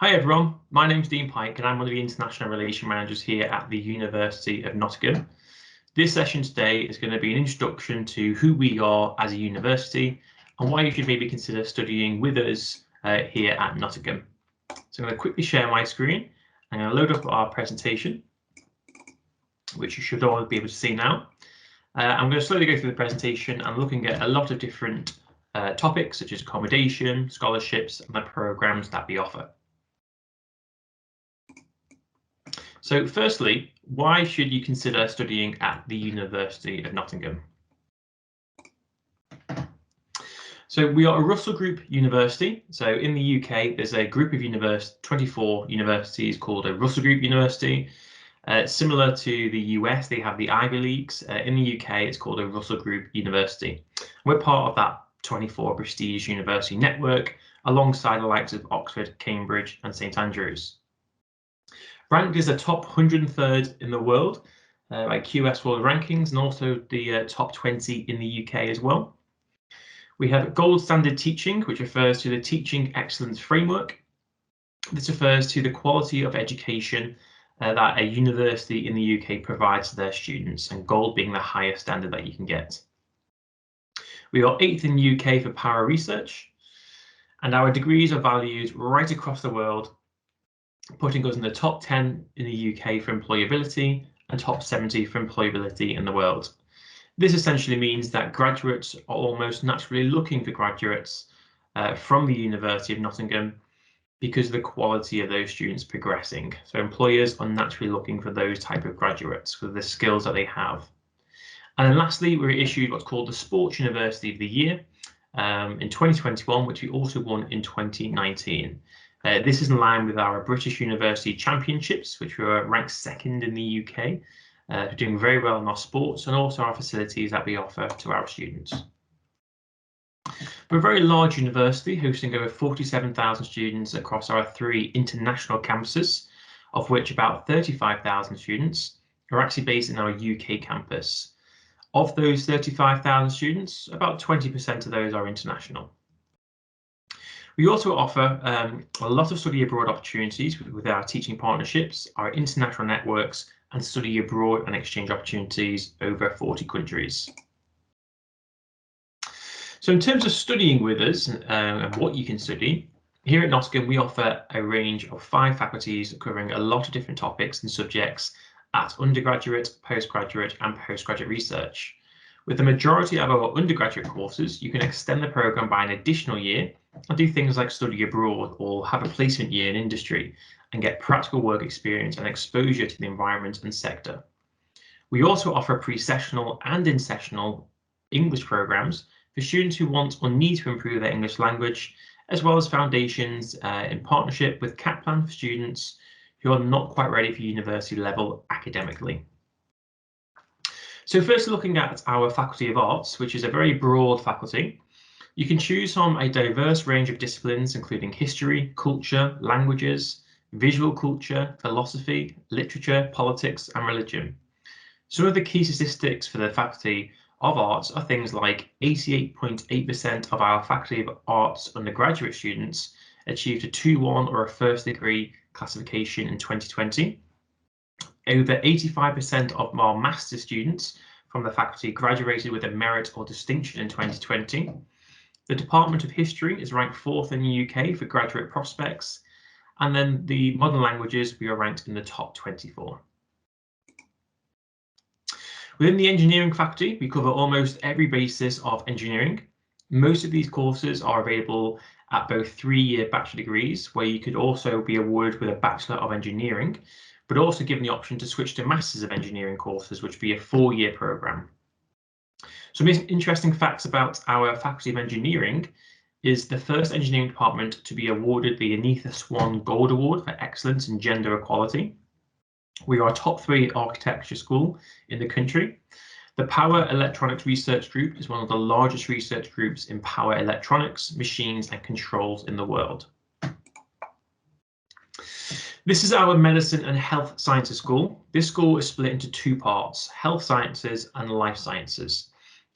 Hi everyone, my name's Dean Pike and I'm one of the International Relation Managers here at the University of Nottingham. This session today is going to be an introduction to who we are as a university and why you should maybe consider studying with us here at Nottingham. So I'm going to quickly share my screen. I'm going to load up our presentation, which you should all be able to see now. I'm going to slowly go through the presentation and looking at a lot of different topics such as accommodation, scholarships and the programs that we offer. So firstly, why should you consider studying at the University of Nottingham? So we are a Russell Group university. So in the UK, there's a group of 24 universities called a Russell Group University. Similar to the US, they have the Ivy Leagues. In the UK, it's called a Russell Group University. We're part of that 24 prestige university network, alongside the likes of Oxford, Cambridge and St Andrews. Ranked as a top 103rd in the world by QS World Rankings, and also the top 20 in the UK as well. We have gold standard teaching, which refers to the Teaching Excellence Framework. This refers to the quality of education that a university in the UK provides to their students, and gold being the highest standard that you can get. We are 8th in the UK for para research, and our degrees are valued right across the world, putting us in the top 10 in the UK for employability and top 70 for employability in the world. This essentially means that graduates are almost naturally looking for graduates from the University of Nottingham because of the quality of those students progressing. So employers are naturally looking for those type of graduates with the skills that they have. And then lastly, we're issued what's called the Sports University of the Year in 2021, which we also won in 2019. This is in line with our British University Championships, which were ranked 2nd in the UK, doing very well in our sports and also our facilities that we offer to our students. We're a very large university, hosting over 47,000 students across our 3 international campuses, of which about 35,000 students are actually based in our UK campus. Of those 35,000 students, about 20% of those are international. We also offer a lot of study abroad opportunities with our teaching partnerships, our international networks, and study abroad and exchange opportunities over 40 countries. So in terms of studying with us and what you can study, here at Nottingham, we offer a range of 5 faculties covering a lot of different topics and subjects at undergraduate, postgraduate, and postgraduate research. With the majority of our undergraduate courses, you can extend the programme by an additional year and do things like study abroad or have a placement year in industry and get practical work experience and exposure to the environment and sector. We also offer pre-sessional and in-sessional English programmes for students who want or need to improve their English language, as well as foundations in partnership with Kaplan for students who are not quite ready for university level academically. So first, looking at our Faculty of Arts, which is a very broad faculty, you can choose from a diverse range of disciplines, including history, culture, languages, visual culture, philosophy, literature, politics, and religion. Some of the key statistics for the Faculty of Arts are things like 88.8% of our Faculty of Arts undergraduate students achieved a 2-1 or a first degree classification in 2020. Over 85% of our master's students from the faculty graduated with a merit or distinction in 2020. The Department of History is ranked 4th in the UK for graduate prospects, and then the modern languages, we are ranked in the top 24. Within the engineering faculty, we cover almost every basis of engineering. Most of these courses are available at both 3-year bachelor degrees, where you could also be awarded with a Bachelor of Engineering, but also given the option to switch to Masters of Engineering courses, which would be a 4-year programme. Some interesting facts about our Faculty of Engineering is the first engineering department to be awarded the Anita Swan Gold Award for Excellence in Gender Equality. We are a top 3 architecture school in the country. The Power Electronics Research Group is one of the largest research groups in power electronics, machines and controls in the world. This is our Medicine and Health Sciences School. This school is split into 2 parts, Health Sciences and Life Sciences.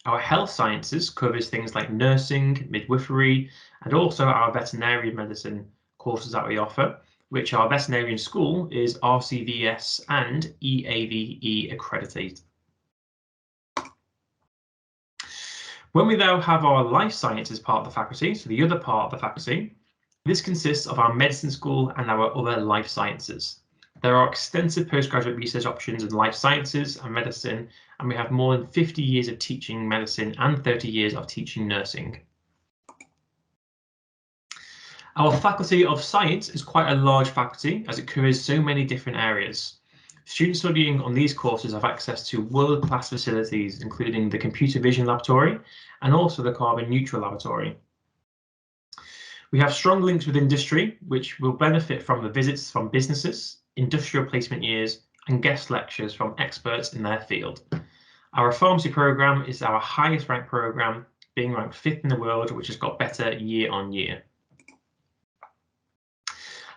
Our Health Sciences covers things like nursing, midwifery, and also our veterinary medicine courses that we offer. which our veterinarian school is RCVS and EAVE accredited. When we now have our life sciences part of the faculty, so the other part of the faculty, this consists of our medicine school and our other life sciences. There are extensive postgraduate research options in life sciences and medicine, and we have more than 50 years of teaching medicine and 30 years of teaching nursing. Our Faculty of Science is quite a large faculty as it covers so many different areas. Students studying on these courses have access to world-class facilities, including the Computer Vision Laboratory and also the Carbon Neutral Laboratory. We have strong links with industry, which will benefit from the visits from businesses, industrial placement years, and guest lectures from experts in their field. Our pharmacy programme is our highest ranked programme, being ranked 5th in the world, which has got better year on year.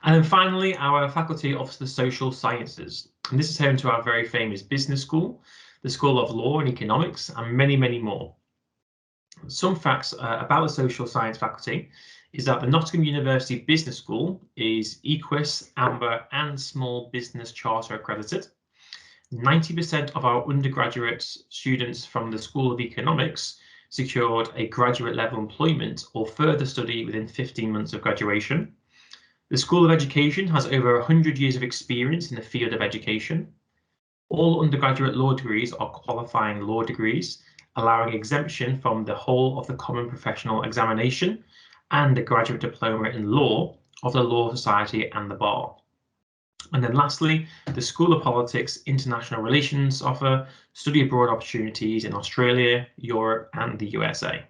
And then finally, our Faculty of the Social Sciences. And this is home to our very famous business school, the School of Law and Economics, and many, many more. Some facts about the Social Science faculty is that the Nottingham University Business School is EQUIS, Amber and Small Business Charter accredited. 90% of our undergraduate students from the School of Economics secured a graduate level employment or further study within 15 months of graduation. The School of Education has over 100 years of experience in the field of education. All undergraduate law degrees are qualifying law degrees, allowing exemption from the whole of the Common Professional Examination and a graduate diploma in law of the Law Society and the Bar. And then lastly, the School of Politics International Relations offer study abroad opportunities in Australia, Europe and the USA.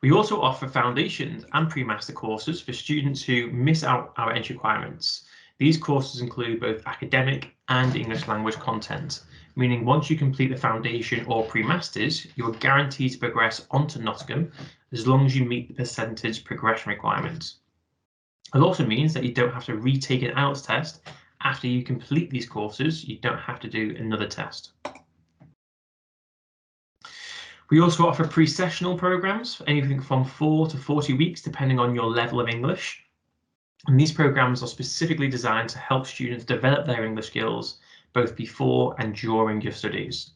We also offer foundations and pre-master courses for students who miss out our entry requirements. These courses include both academic and English language content, meaning once you complete the foundation or pre-masters, you are guaranteed to progress onto Nottingham as long as you meet the percentage progression requirement. It also means that you don't have to retake an IELTS test after you complete these courses. You don't have to do another test. We also offer pre-sessional programs, anything from 4 to 40 weeks, depending on your level of English. And these programs are specifically designed to help students develop their English skills both before and during your studies.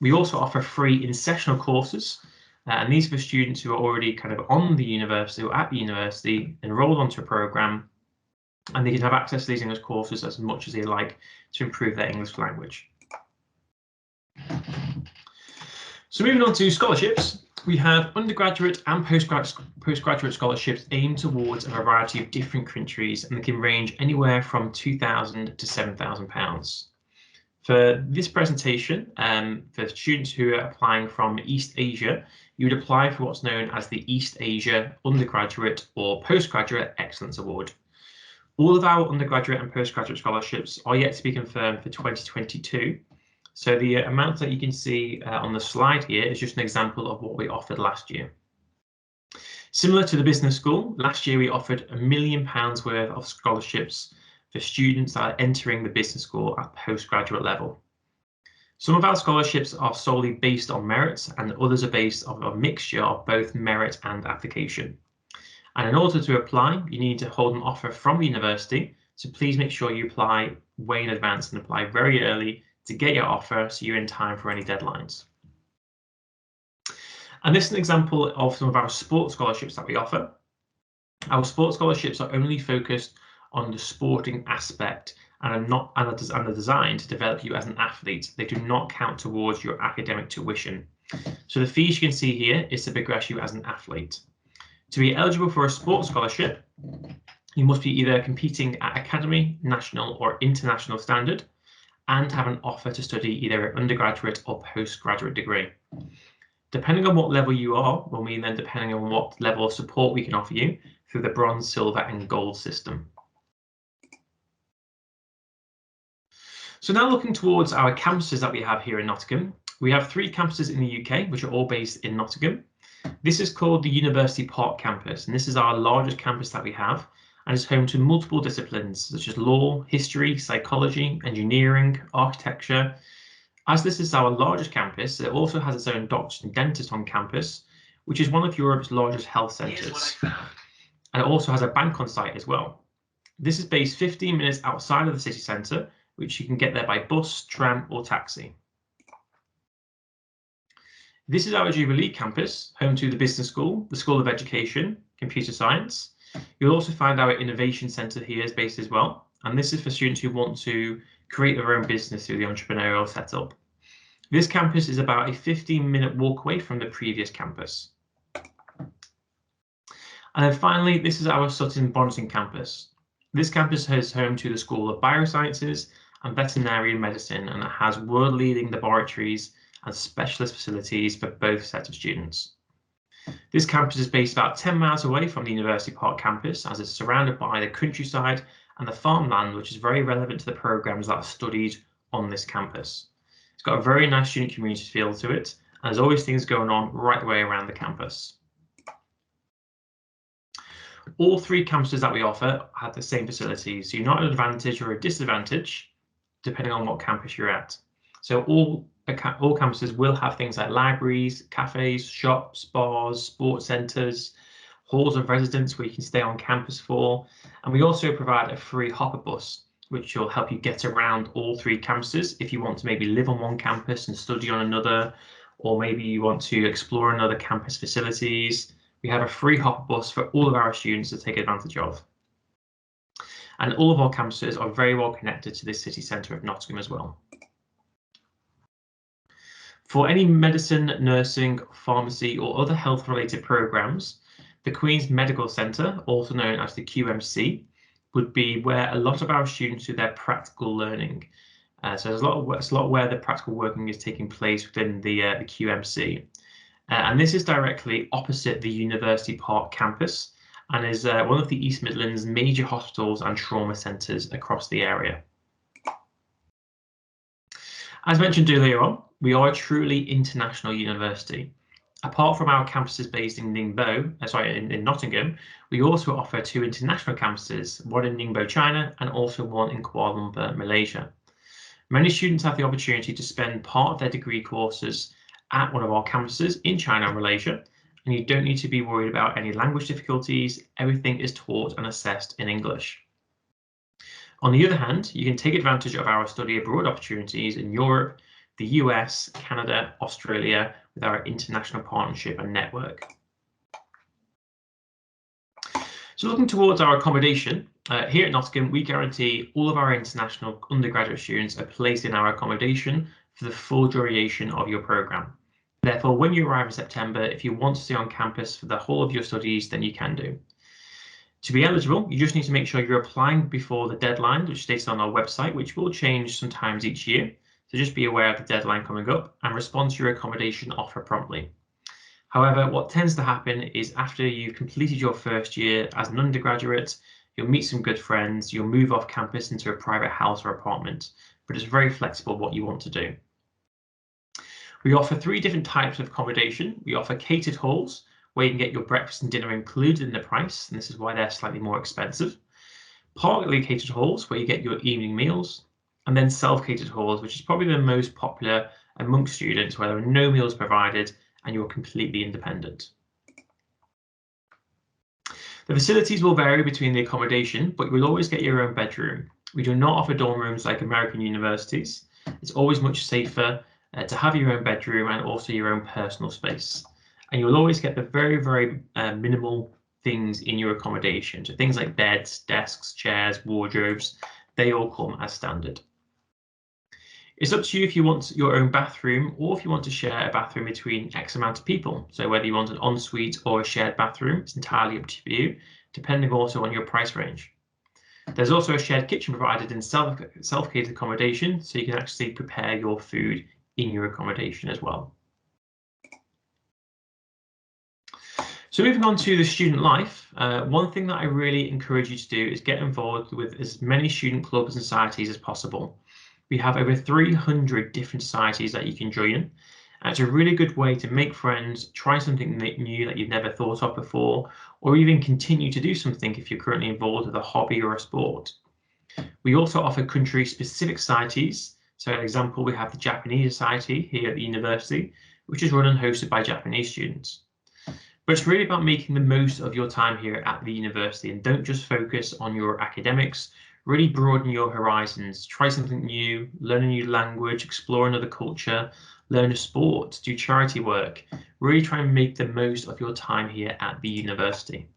We also offer free in-sessional courses, and these are for students who are already kind of on the university or at the university, enrolled onto a program, and they can have access to these English courses as much as they like to improve their English language. So moving on to scholarships, we have undergraduate and postgraduate scholarships aimed towards a variety of different countries, and they can range anywhere from £2,000 to £7,000. For this presentation, for students who are applying from East Asia, you would apply for what's known as the East Asia Undergraduate or Postgraduate Excellence Award. All of our undergraduate and postgraduate scholarships are yet to be confirmed for 2022. So the amount that you can see on the slide here is just an example of what we offered last year. Similar to the business school, last year we offered £1 million worth of scholarships for students that are entering the business school at postgraduate level. Some of our scholarships are solely based on merit and others are based on a mixture of both merit and application. And in order to apply, you need to hold an offer from the university, so please make sure you apply way in advance and apply very early to get your offer so you're in time for any deadlines. And this is an example of some of our sports scholarships that we offer. Our sports scholarships are only focused on the sporting aspect and are designed to develop you as an athlete. They do not count towards your academic tuition. So the fees you can see here is to progress you as an athlete. To be eligible for a sports scholarship, you must be either competing at academy, national or international standard and have an offer to study either an undergraduate or postgraduate degree. Depending on what level you are, will mean then depending on what level of support we can offer you through the bronze, silver and gold system. So now looking towards our campuses that we have here in Nottingham, we have 3 campuses in the UK, which are all based in Nottingham. This is called the University Park campus, and this is our largest campus that we have, and is home to multiple disciplines such as law, history, psychology, engineering, architecture. As this is our largest campus, it also has its own doctor and dentist on campus, which is one of Europe's largest health centres. and it also has a bank on site as well. This is based 15 minutes outside of the city centre, which you can get there by bus, tram or taxi. This is our Jubilee campus, home to the Business School, the School of Education, Computer Science. You'll also find our Innovation Centre here is based as well, and this is for students who want to create their own business through the entrepreneurial setup. This campus is about a 15-minute walk away from the previous campus. And then finally, this is our Sutton Bonton campus. This campus is home to the School of Biosciences and Veterinary Medicine, and it has world-leading laboratories and specialist facilities for both sets of students. This campus is based about 10 miles away from the University Park campus, as it's surrounded by the countryside and the farmland, which is very relevant to the programs that are studied on this campus. It's got a very nice student community feel to it, and there's always things going on right the way around the campus. All three campuses that we offer have the same facilities, so you're not at an advantage or a disadvantage, depending on what campus you're at. So all campuses will have things like libraries, cafes, shops, bars, sports centres, halls of residence where you can stay on campus for. And we also provide a free hopper bus, which will help you get around all three campuses if you want to maybe live on one campus and study on another, or maybe you want to explore another campus facilities. We have a free hopper bus for all of our students to take advantage of. And all of our campuses are very well connected to the city centre of Nottingham as well. For any medicine, nursing, pharmacy or other health related programs, the Queen's Medical Centre, also known as the QMC, would be where a lot of our students do their practical learning. So there's a lot where the practical working is taking place within the QMC. And this is directly opposite the University Park campus and is one of the East Midlands major hospitals and trauma centres across the area. As mentioned earlier on, we are a truly international university. Apart from our campuses based in Nottingham, we also offer two international campuses, one in Ningbo, China, and also one in Kuala Lumpur, Malaysia. Many students have the opportunity to spend part of their degree courses at one of our campuses in China and Malaysia, and you don't need to be worried about any language difficulties. Everything is taught and assessed in English. On the other hand, you can take advantage of our study abroad opportunities in Europe, the US, Canada, Australia, with our international partnership and network. So looking towards our accommodation, here at Nottingham, we guarantee all of our international undergraduate students a place in our accommodation for the full duration of your programme. Therefore, when you arrive in September, if you want to stay on campus for the whole of your studies, then you can do. To be eligible, you just need to make sure you're applying before the deadline, which is stated on our website, which will change sometimes each year. So just be aware of the deadline coming up and respond to your accommodation offer promptly. However, what tends to happen is after you've completed your first year as an undergraduate, you'll meet some good friends, you'll move off campus into a private house or apartment, but it's very flexible what you want to do. We offer three different types of accommodation. We offer catered halls, where you can get your breakfast and dinner included in the price, and this is why they're slightly more expensive. Partly catered halls, where you get your evening meals, and then self-catered halls, which is probably the most popular amongst students, where there are no meals provided and you're completely independent. The facilities will vary between the accommodation, but you will always get your own bedroom. We do not offer dorm rooms like American universities. It's always much safer to have your own bedroom and also your own personal space. And you'll always get the very minimal things in your accommodation. So things like beds, desks, chairs, wardrobes, they all come as standard. It's up to you if you want your own bathroom or if you want to share a bathroom between X amount of people. So whether you want an ensuite or a shared bathroom, it's entirely up to you, depending also on your price range. There's also a shared kitchen provided in self-catered accommodation, so you can actually prepare your food in your accommodation as well. So moving on to the student life, one thing that I really encourage you to do is get involved with as many student clubs and societies as possible. We have over 300 different societies that you can join, and it's a really good way to make friends, try something new that you've never thought of before, or even continue to do something if you're currently involved with a hobby or a sport. We also offer country-specific societies. So, for example, we have the Japanese Society here at the university, which is run and hosted by Japanese students. But it's really about making the most of your time here at the university, and don't just focus on your academics. Really broaden your horizons, try something new, learn a new language, explore another culture, learn a sport, do charity work. Really try and make the most of your time here at the university.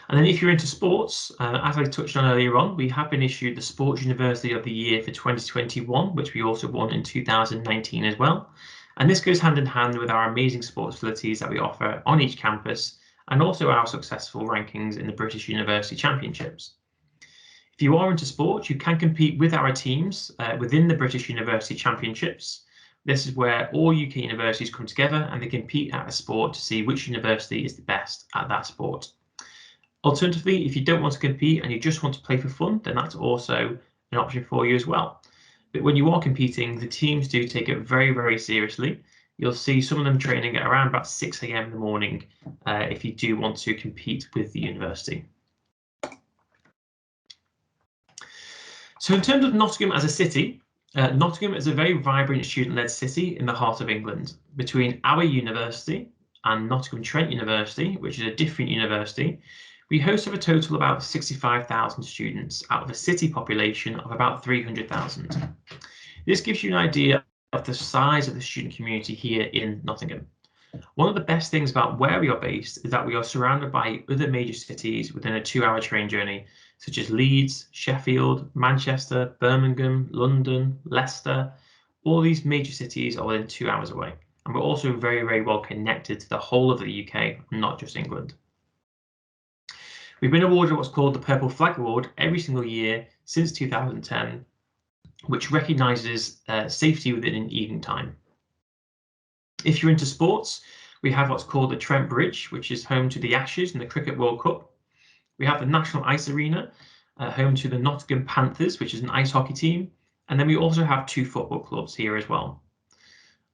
And then if you're into sports, as I touched on earlier on, we have been issued the Sports University of the Year for 2021, which we also won in 2019 as well. And this goes hand in hand with our amazing sports facilities that we offer on each campus, and also our successful rankings in the British University Championships. If you are into sport, you can compete with our teams within the British University Championships. This is where all UK universities come together and they compete at a sport to see which university is the best at that sport. Alternatively, if you don't want to compete and you just want to play for fun, then that's also an option for you as well. But when you are competing, the teams do take it very, very seriously. You'll see some of them training at around about 6 a.m. in the morning if you do want to compete with the university. So in terms of Nottingham as a city, Nottingham is a very vibrant student-led city in the heart of England. Between our university and Nottingham Trent University, which is a different university, we host a total of about 65,000 students out of a city population of about 300,000. This gives you an idea of the size of the student community here in Nottingham. One of the best things about where we are based is that we are surrounded by other major cities within a 2-hour train journey, such as Leeds, Sheffield, Manchester, Birmingham, London, Leicester. All these major cities are within 2 hours away. And we're also very, very well connected to the whole of the UK, not just England. We've been awarded what's called the Purple Flag Award every single year since 2010, which recognises safety within an evening time. If you're into sports, we have what's called the Trent Bridge, which is home to the Ashes and the Cricket World Cup. We have the National Ice Arena, home to the Nottingham Panthers, which is an ice hockey team. And then we also have 2 football clubs here as well.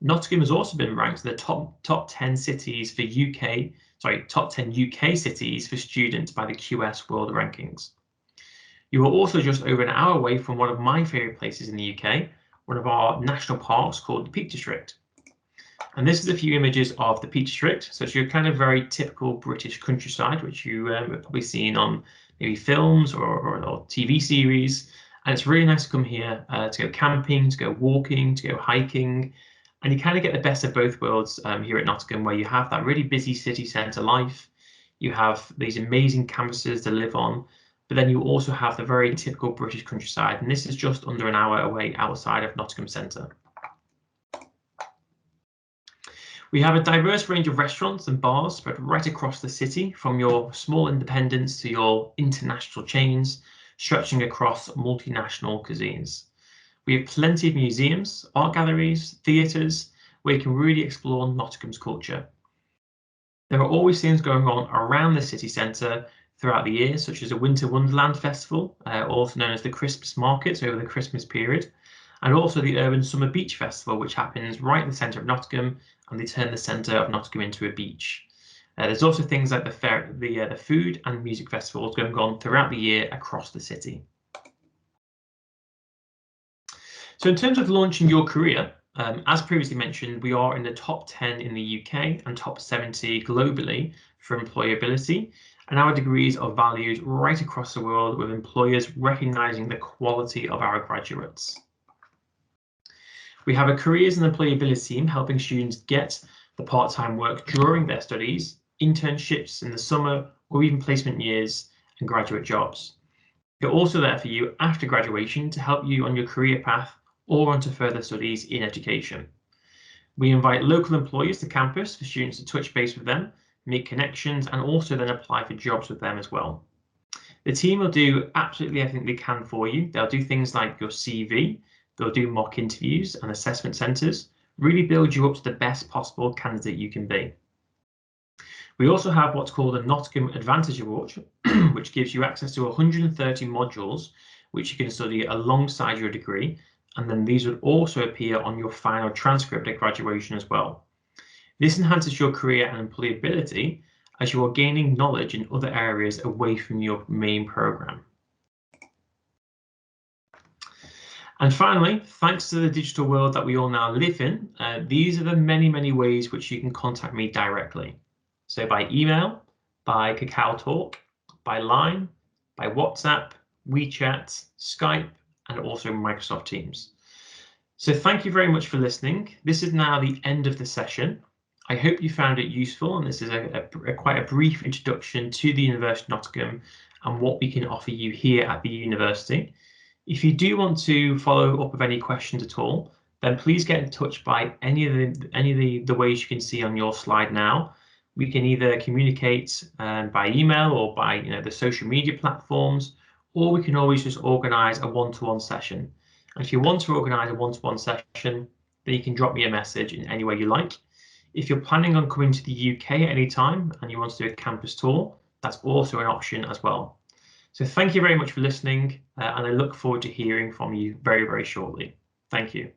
Nottingham has also been ranked in the top 10 cities for top 10 UK cities for students by the QS World Rankings. You are also just over an hour away from one of my favourite places in the UK, one of our national parks called the Peak District. And this is a few images of the Peak District. So it's your kind of very typical British countryside, which you have probably seen on maybe films or TV series. And it's really nice to come here to go camping, to go walking, to go hiking. And you kind of get the best of both worlds here at Nottingham, where you have that really busy city centre life. You have these amazing campuses to live on, but then you also have the very typical British countryside. And this is just under an hour away outside of Nottingham Centre. We have a diverse range of restaurants and bars spread right across the city, from your small independents to your international chains, stretching across multinational cuisines. We have plenty of museums, art galleries, theatres, where you can really explore Nottingham's culture. There are always things going on around the city centre throughout the year, such as a Winter Wonderland Festival, also known as the Christmas Markets over the Christmas period, and also the Urban Summer Beach Festival, which happens right in the centre of Nottingham, and they turn the centre of Nottingham into a beach. There's also things like the food and music festivals going on throughout the year across the city. So in terms of launching your career, as previously mentioned, we are in the top 10 in the UK and top 70 globally for employability, and our degrees are valued right across the world, with employers recognising the quality of our graduates. We have a careers and employability team helping students get the part-time work during their studies, internships in the summer, or even placement years and graduate jobs. They're also there for you after graduation to help you on your career path or onto further studies in education. We invite local employers to campus for students to touch base with them, make connections, and also then apply for jobs with them as well. The team will do absolutely everything they can for you. They'll do things like your CV, they'll do mock interviews and assessment centres, really build you up to the best possible candidate you can be. We also have what's called a Nottingham Advantage Award, which gives you access to 130 modules, which you can study alongside your degree, and then these would also appear on your final transcript at graduation as well. This enhances your career and employability as you are gaining knowledge in other areas away from your main programme. And finally, thanks to the digital world that we all now live in, these are the many, many ways which you can contact me directly. So by email, by Kakao Talk, by Line, by WhatsApp, WeChat, Skype, and also Microsoft Teams. So thank you very much for listening. This is now the end of the session. I hope you found it useful, and this is quite a brief introduction to the University of Nottingham and what we can offer you here at the university. If you do want to follow up with any questions at all, then please get in touch by any of the ways you can see on your slide now. We can either communicate by email or by the social media platforms, or we can always just organise a one-to-one session. And if you want to organise a one-to-one session, then you can drop me a message in any way you like. If you're planning on coming to the UK at any time and you want to do a campus tour, that's also an option as well. So thank you very much for listening, and I look forward to hearing from you very, very shortly. Thank you.